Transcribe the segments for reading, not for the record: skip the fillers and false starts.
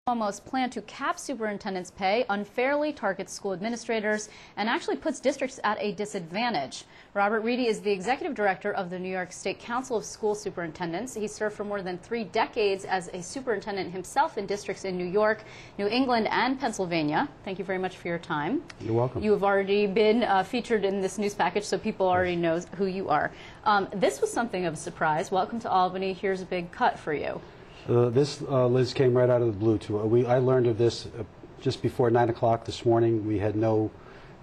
Cuomo's plan to cap superintendents' pay unfairly targets school administrators and actually puts districts at a disadvantage. Robert Reedy is the executive director of the New York State Council of School Superintendents. He served for more than 3 decades as a superintendent himself in districts in New York, New England, and Pennsylvania. Thank you very much for your time. You're welcome. You have already been featured in this news package, so people already know who you are. This was something of a surprise. Welcome to Albany. Here's a big cut for you. This, Liz, came right out of the blue. I learned of this just before 9 o'clock this morning. We had no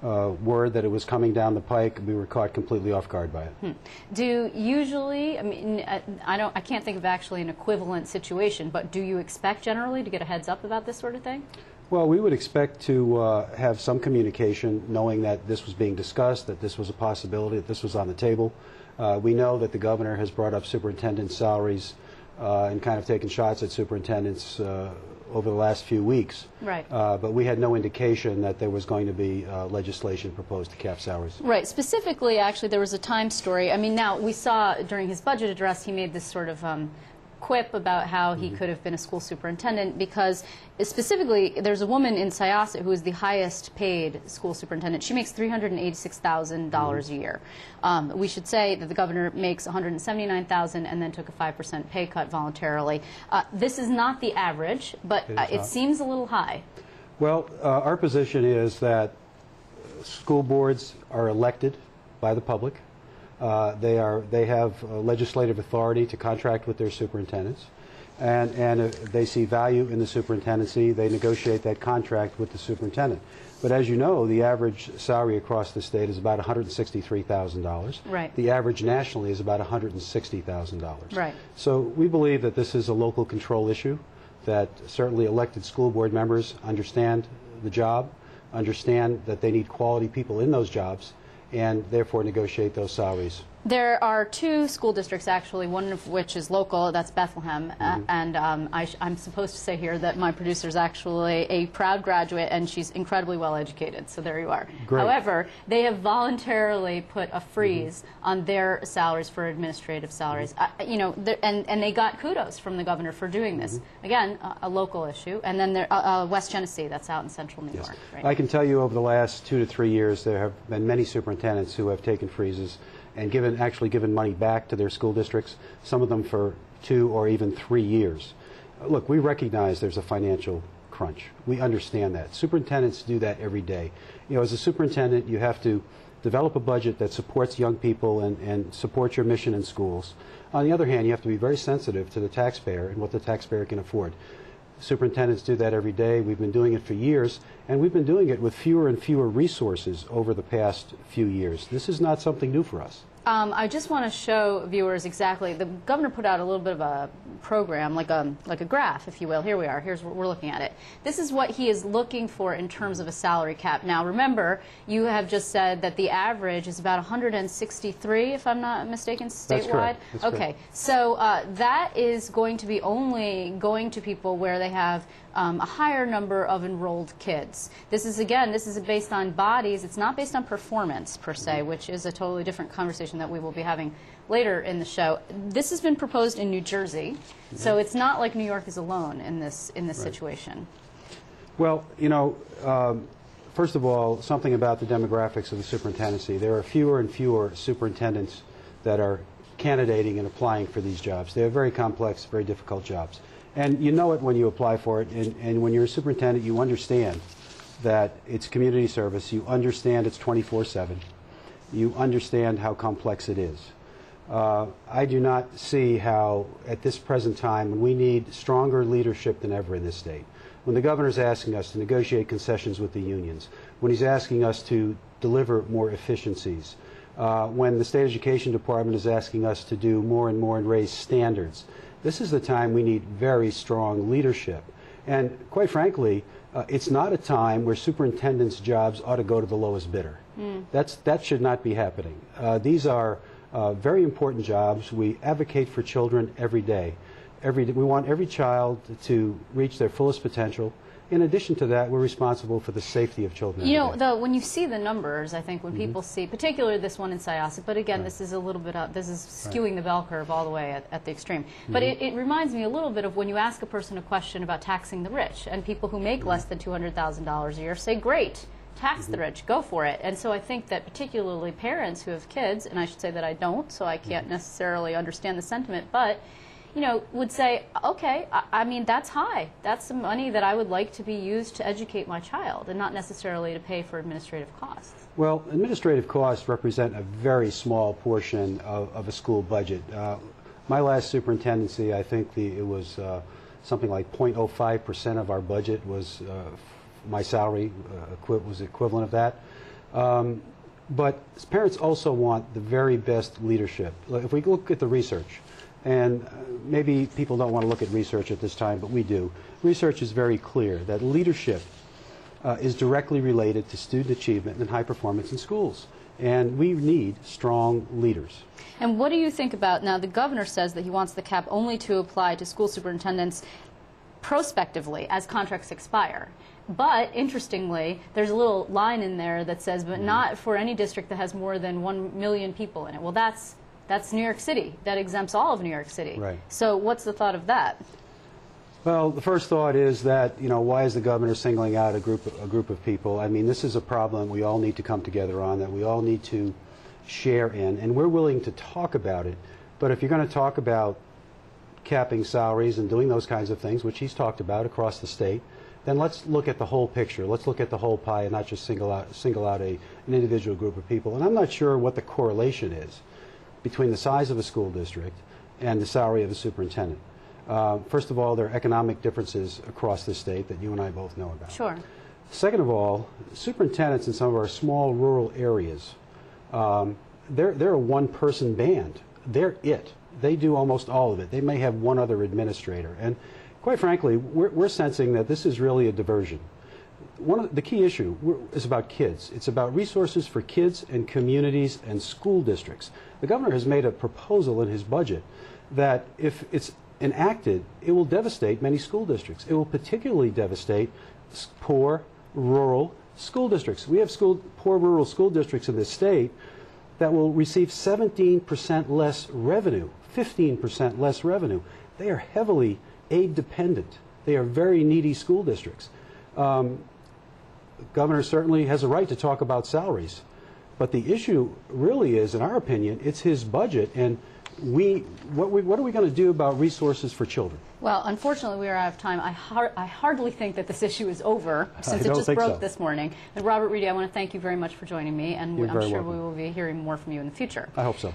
word that it was coming down the pike. We were caught completely off guard by it. Do usually, I mean, I can't think of actually an equivalent situation, but do you expect generally to get a heads up about this sort of thing? Well, we would expect to have some communication, knowing that this was being discussed, that this was a possibility, that this was on the table. We know that the governor has brought up superintendent salaries and kind of taken shots at superintendents over the last few weeks. Right. But we had no indication that there was going to be legislation proposed to cap salaries. Right. Specifically, actually, there was a Times story. I mean, now, we saw during his budget address, he made this sort of quip about how he could have been a school superintendent because specifically there's a woman in Syosset who is the highest paid school superintendent. She makes $386,000 a year. We should say that the governor makes $179,000 and then took a 5% pay cut voluntarily. This is not the average, but it seems a little high. Well, our position is that school boards are elected by the public. They have legislative authority to contract with their superintendents, and they see value in the superintendency. They negotiate that contract with the superintendent. But as you know, the average salary across the state is about $163,000. Right. The average nationally is about $160,000. Right. So we believe that this is a local control issue, that certainly elected school board members understand the job, understand that they need quality people in those jobs, and therefore negotiate those salaries. There are 2 school districts, actually, one of which is local, that's Bethlehem, and I'm supposed to say here that my producer is actually a proud graduate and she's incredibly well educated, so there you are. Great. However, they have voluntarily put a freeze on their salaries for administrative salaries. You know, and they got kudos from the governor for doing this. Again, a local issue. And then West Genesee, that's out in central New York. Right? I can tell you over the last 2 to 3 years there have been many superintendents who have taken freezes and actually given money back to their school districts, some of them for 2 or even 3 years. Look, we recognize there's a financial crunch. We understand that. Superintendents do that every day. You know, as a superintendent, you have to develop a budget that supports young people and supports your mission in schools. On the other hand, you have to be very sensitive to the taxpayer and what the taxpayer can afford. Superintendents do that every day. We've been doing it for years, and we've been doing it with fewer and fewer resources over the past few years. This is not something new for us. I just want to show viewers exactly. The governor put out a little bit of a program, like a graph, if you will. Here we are. Here's what we're looking at it. This is what he is looking for in terms of a salary cap. Now, remember, you have just said that the average is about 163, if I'm not mistaken, statewide. That's correct. That's okay. correct. So that is going to be only going to people where they have a higher number of enrolled kids. This is based on bodies. It's not based on performance, per se, which is a totally different conversation that we will be having later in the show. This has been proposed in New Jersey, so it's not like New York is alone in this situation. Well, you know, first of all, something about the demographics of the superintendency. There are fewer and fewer superintendents that are candidating and applying for these jobs. They are very complex, very difficult jobs. And you know it when you apply for it, and when you're a superintendent, you understand that it's community service. You understand it's 24/7. You understand how complex it is. I do not see how, at this present time, when we need stronger leadership than ever in this state, when the governor is asking us to negotiate concessions with the unions, when he's asking us to deliver more efficiencies, when the State Education Department is asking us to do more and more and raise standards, this is the time we need very strong leadership. And quite frankly, it's not a time where superintendents' jobs ought to go to the lowest bidder. That should not be happening. These are very important jobs. We advocate for children every day. We want every child to reach their fullest potential. In addition to that, we're responsible for the safety of children. You know, every day. though, when you see the numbers, I think when people see, particularly this one in Syosset, but again, this is a little bit, this is skewing the bell curve all the way at the extreme. But it reminds me a little bit of when you ask a person a question about taxing the rich, and people who make less than $200,000 a year say, great, tax the rich, go for it. And so I think that particularly parents who have kids, and I should say that I don't, so I can't necessarily understand the sentiment, but you know, would say, okay, I mean, that's high. That's some money that I would like to be used to educate my child and not necessarily to pay for administrative costs. Well, administrative costs represent a very small portion of a school budget. My last superintendency, I think it was something like 0.05% of our budget was my salary was equivalent of that. But parents also want the very best leadership. If we look at the research, and maybe people don't want to look at research at this time, but we do. Research is very clear that leadership is directly related to student achievement and high performance in schools. And we need strong leaders. And what do you think about, now the governor says that he wants the cap only to apply to school superintendents prospectively as contracts expire. But interestingly, there's a little line in there that says, but not for any district that has more than 1 million people in it. Well, that's New York City. That exempts all of New York City. Right. So what's the thought of that? Well, the first thought is that, you know, why is the governor singling out a group of people? I mean, this is a problem we all need to come together on, that we all need to share in, and we're willing to talk about it. But if you're going to talk about capping salaries and doing those kinds of things, which he's talked about across the state, then let's look at the whole picture. Let's look at the whole pie and not just single out an individual group of people. And I'm not sure what the correlation is between the size of a school district and the salary of a superintendent. First of all, there are economic differences across the state that you and I both know about. Sure. Second of all, superintendents in some of our small rural areas, they're a one-person band. They're it. They do almost all of it. They may have one other administrator. And quite frankly, we're sensing that this is really a diversion. The key issue is about kids. It's about resources for kids and communities and school districts. The governor has made a proposal in his budget that if it's enacted, it will devastate many school districts. It will particularly devastate poor, rural school districts. We have poor, rural school districts in this state that will receive 17% less revenue, 15% less revenue. They are heavily aid dependent. They are very needy school districts. The governor certainly has a right to talk about salaries, but the issue really is, in our opinion, it's his budget, and what are we going to do about resources for children? Well, unfortunately, we are out of time. I hardly think that this issue is over, since it just broke this morning. And Robert Reedy, I want to thank you very much for joining me, and I'm sure we will be hearing more from you in the future. I hope so.